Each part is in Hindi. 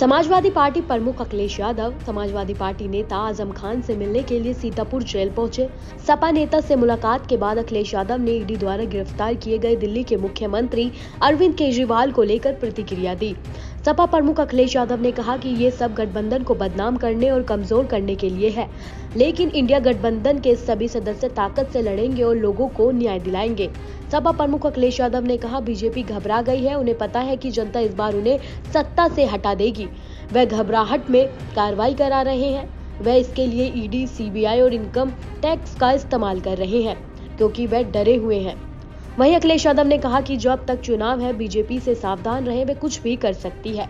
समाजवादी पार्टी प्रमुख अखिलेश यादव समाजवादी पार्टी नेता आजम खान से मिलने के लिए सीतापुर जेल पहुंचे। सपा नेता से मुलाकात के बाद अखिलेश यादव ने ईडी द्वारा गिरफ्तार किए गए दिल्ली के मुख्यमंत्री अरविंद केजरीवाल को लेकर प्रतिक्रिया दी। सपा प्रमुख अखिलेश यादव ने कहा कि ये सब गठबंधन को बदनाम करने और कमजोर करने के लिए है, लेकिन इंडिया गठबंधन के सभी सदस्य ताकत से लड़ेंगे और लोगों को न्याय दिलाएंगे। सपा प्रमुख अखिलेश यादव ने कहा, बीजेपी घबरा गई है, उन्हें पता है कि जनता इस बार उन्हें सत्ता से हटा देगी। वह घबराहट में कार्रवाई करा रहे हैं। वह इसके लिए ईडी, सीबीआई और इनकम टैक्स का इस्तेमाल कर रहे हैं क्योंकि वह डरे हुए हैं। वहीं अखिलेश यादव ने कहा कि जब तक चुनाव है, बीजेपी से सावधान रहे, वे कुछ भी कर सकती है।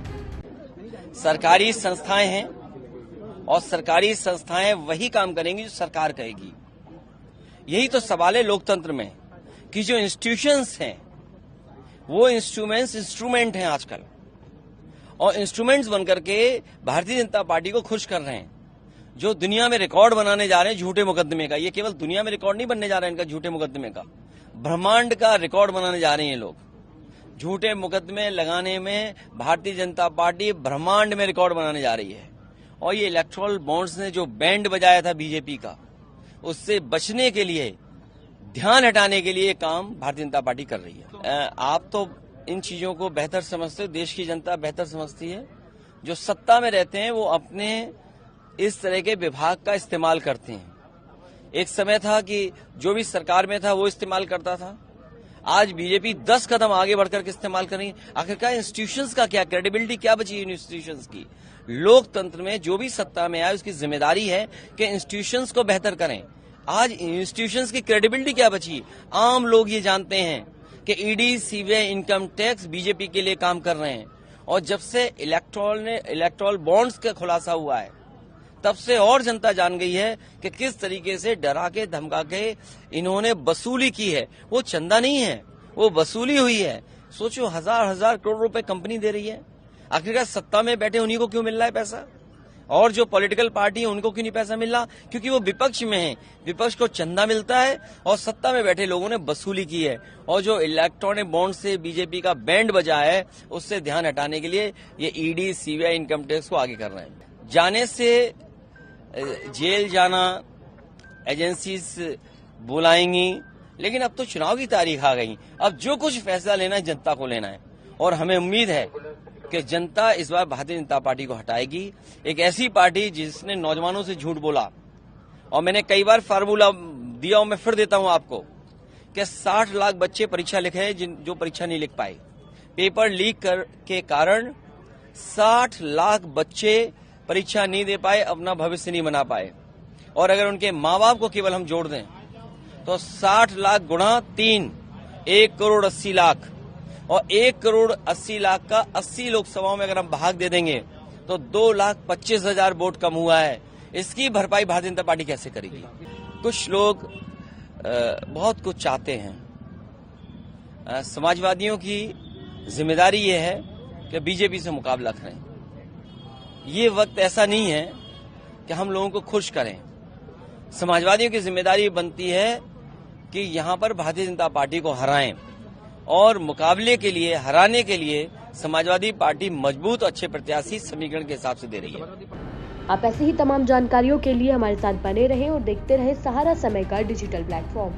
सरकारी संस्थाएं हैं और सरकारी संस्थाएं वही काम करेंगी जो सरकार कहेगी। यही तो सवाल है लोकतंत्र में कि जो इंस्टीट्यूशंस हैं वो इंस्ट्रूमेंट हैं आजकल, और इंस्ट्रूमेंट्स बनकर के भारतीय जनता पार्टी को खुश कर रहे हैं। जो दुनिया में रिकॉर्ड बनाने जा रहे हैं झूठे मुकदमे का, ये केवल दुनिया में रिकॉर्ड नहीं बनने जा रहा है इनका झूठे मुकदमे का, ब्रह्मांड का रिकॉर्ड बनाने जा रहे हैं लोग। झूठे मुकदमे लगाने में भारतीय जनता पार्टी ब्रह्मांड में रिकॉर्ड बनाने जा रही है। और ये इलेक्टोरल बॉन्ड्स ने जो बैंड बजाया था बीजेपी का, उससे बचने के लिए, ध्यान हटाने के लिए काम भारतीय जनता पार्टी कर रही है। आप तो इन चीजों को बेहतर समझते हो, देश की जनता बेहतर समझती है। जो सत्ता में रहते हैं वो अपने इस तरह के विभाग का इस्तेमाल करते हैं। एक समय था कि जो भी सरकार में था वो इस्तेमाल करता था। आज बीजेपी 10 कदम आगे बढ़कर के इस्तेमाल कर रही है। आखिरकार इंस्टीट्यूशंस का क्या, क्रेडिबिलिटी क्या बची इन इंस्टीट्यूशंस की? लोकतंत्र में जो भी सत्ता में आए उसकी जिम्मेदारी है कि इंस्टीट्यूशंस को बेहतर करें। आज इंस्टीट्यूशंस की क्रेडिबिलिटी क्या बची? आम लोग ये जानते हैं कि ED, CBI, income tax BJP के लिए काम कर रहे हैं। और जब से इलेक्टोरल बॉन्ड्स का खुलासा हुआ है, तब से और जनता जान गई है कि किस तरीके से डरा के धमका के इन्होंने वसूली की है। वो चंदा नहीं है, वो वसूली हुई है। सोचो, हजार करोड़ रुपए कंपनी दे रही है। आखिरकार सत्ता में बैठे उन्हीं को क्यों मिल रहा है पैसा? और जो पॉलिटिकल पार्टी है उनको क्यों नहीं पैसा मिल रहा? क्योंकि वो विपक्ष में है, विपक्ष को चंदा मिलता है और सत्ता में बैठे लोगों ने वसूली की है। और जो इलेक्ट्रॉनिक बॉन्ड से बीजेपी का बैंड बजा है, उससे ध्यान हटाने के लिए ये ईडी, सीबीआई, इनकम टैक्स को आगे कर रहे हैं। जाने से जेल जाना, एजेंसीज बुलाएंगी, लेकिन अब तो चुनाव की तारीख आ गई। अब जो कुछ फैसला लेना है जनता को लेना है, और हमें उम्मीद है कि जनता इस बार भारतीय जनता पार्टी को हटाएगी। एक ऐसी पार्टी जिसने नौजवानों से झूठ बोला, और मैंने कई बार फार्मूला दिया हूं, मैं फिर देता हूं आपको कि 60 लाख बच्चे परीक्षा लिखे हैं जो परीक्षा नहीं लिख पाए। पेपर लीक के कारण 60 लाख बच्चे परीक्षा नहीं दे पाए, अपना भविष्य नहीं बना पाए। और अगर उनके माँ बाप को केवल हम जोड़ दें तो 60 लाख गुणा 3, 1 करोड़ 80 लाख, और 1 करोड़ 80 लाख का 80 लोकसभाओं में अगर हम भाग दे देंगे तो 2,25,000 वोट कम हुआ है। इसकी भरपाई भारतीय जनता पार्टी कैसे करेगी? कुछ लोग बहुत कुछ चाहते हैं। समाजवादियों की जिम्मेदारी ये है कि बीजेपी से मुकाबला करें। ये वक्त ऐसा नहीं है कि हम लोगों को खुश करें। समाजवादियों की जिम्मेदारी बनती है कि यहाँ पर भारतीय जनता पार्टी को हराएं, और मुकाबले के लिए, हराने के लिए समाजवादी पार्टी मजबूत अच्छे प्रत्याशी समीकरण के हिसाब से दे रही है। आप ऐसी ही तमाम जानकारियों के लिए हमारे साथ बने रहें और देखते रहें सहारा समय का डिजिटल प्लेटफॉर्म।